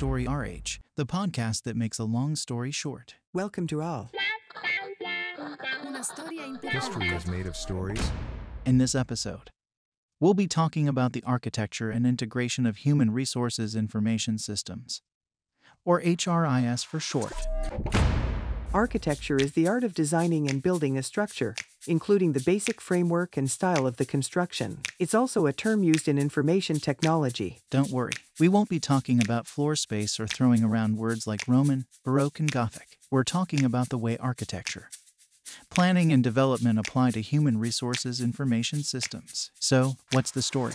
Story RH, the podcast that makes a long story short. Welcome to all. History is made of stories. In this episode, we'll be talking about the architecture and integration of human resources information systems, or HRIS for short. Architecture is the art of designing and building a structure, including the basic framework and style of the construction. It's also a term used in information technology. Don't worry, we won't be talking about floor space or throwing around words like Roman, Baroque, and Gothic. We're talking about the way architecture, planning, and development apply to human resources information systems. So, what's the story?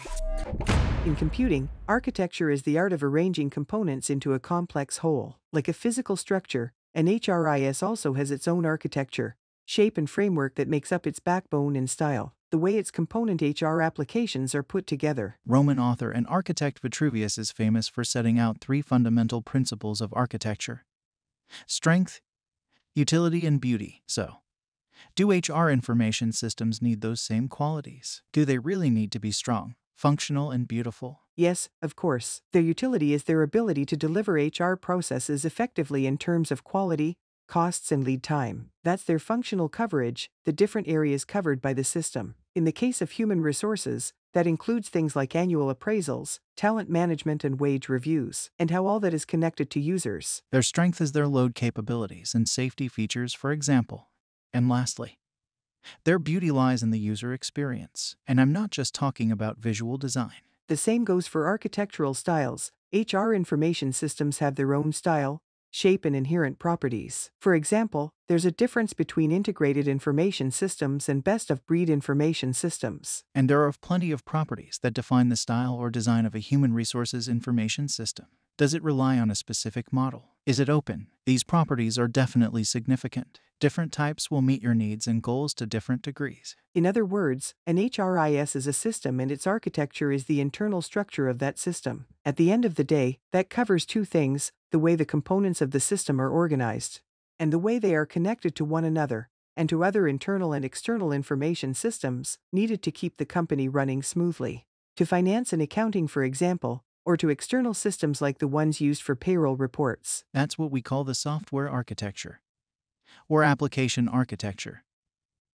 In computing, architecture is the art of arranging components into a complex whole. Like a physical structure, an HRIS also has its own architecture, shape, and framework that makes up its backbone and style, the way its component HR applications are put together. Roman author and architect Vitruvius is famous for setting out three fundamental principles of architecture: strength, utility, and beauty. So, do HR information systems need those same qualities? Do they really need to be strong, functional, and beautiful? Yes, of course. Their utility is their ability to deliver HR processes effectively in terms of quality, costs, and lead time. That's their functional coverage, the different areas covered by the system. In the case of human resources, that includes things like annual appraisals, talent management, and wage reviews, and how all that is connected to users. Their strength is their load capabilities and safety features, for example. And lastly, their beauty lies in the user experience. And I'm not just talking about visual design. The same goes for architectural styles. HR information systems have their own style, shape, and inherent properties. For example, there's a difference between integrated information systems and best-of-breed information systems. And there are plenty of properties that define the style or design of a human resources information system. Does it rely on a specific model? Is it open? These properties are definitely significant. Different types will meet your needs and goals to different degrees. In other words, an HRIS is a system, and its architecture is the internal structure of that system. At the end of the day, that covers two things: the way the components of the system are organized, and the way they are connected to one another, and to other internal and external information systems needed to keep the company running smoothly. To finance and accounting, for example, or to external systems like the ones used for payroll reports. That's what we call the software architecture, or application architecture,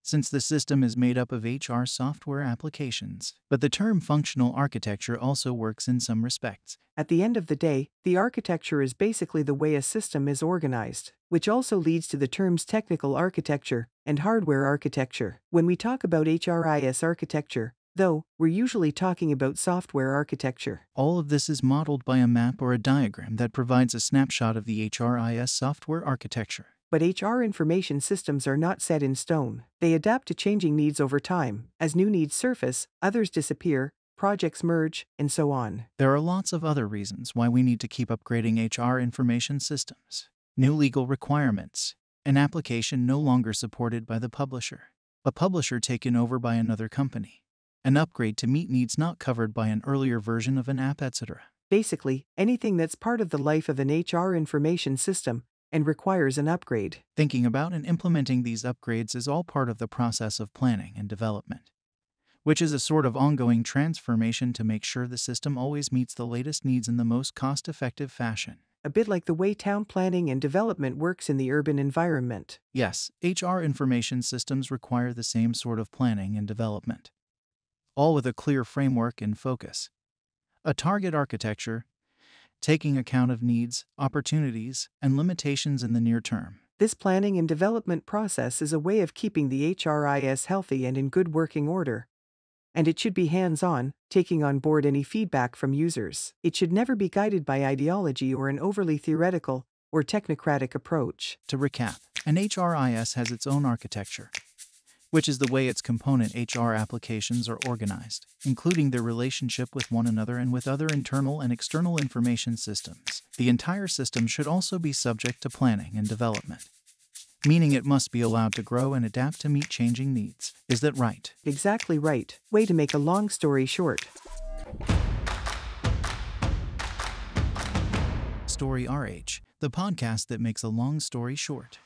since the system is made up of HR software applications. But the term functional architecture also works in some respects. At the end of the day, the architecture is basically the way a system is organized, which also leads to the terms technical architecture and hardware architecture. When we talk about HRIS architecture, though, we're usually talking about software architecture. All of this is modeled by a map or a diagram that provides a snapshot of the HRIS software architecture. But HR information systems are not set in stone. They adapt to changing needs over time. As new needs surface, others disappear, projects merge, and so on. There are lots of other reasons why we need to keep upgrading HR information systems. New legal requirements. An application no longer supported by the publisher. A publisher taken over by another company. An upgrade to meet needs not covered by an earlier version of an app, etc. Basically, anything that's part of the life of an HR information system and requires an upgrade. Thinking about and implementing these upgrades is all part of the process of planning and development, which is a sort of ongoing transformation to make sure the system always meets the latest needs in the most cost-effective fashion. A bit like the way town planning and development works in the urban environment. Yes, HR information systems require the same sort of planning and development, all with a clear framework and focus. A target architecture, taking account of needs, opportunities, and limitations in the near term. This planning and development process is a way of keeping the HRIS healthy and in good working order. And it should be hands-on, taking on board any feedback from users. It should never be guided by ideology or an overly theoretical or technocratic approach. To recap, an HRIS has its own architecture, which is the way its component HR applications are organized, including their relationship with one another and with other internal and external information systems. The entire system should also be subject to planning and development, meaning it must be allowed to grow and adapt to meet changing needs. Is that right? Exactly right. Way to make a long story short. Story RH, the podcast that makes a long story short.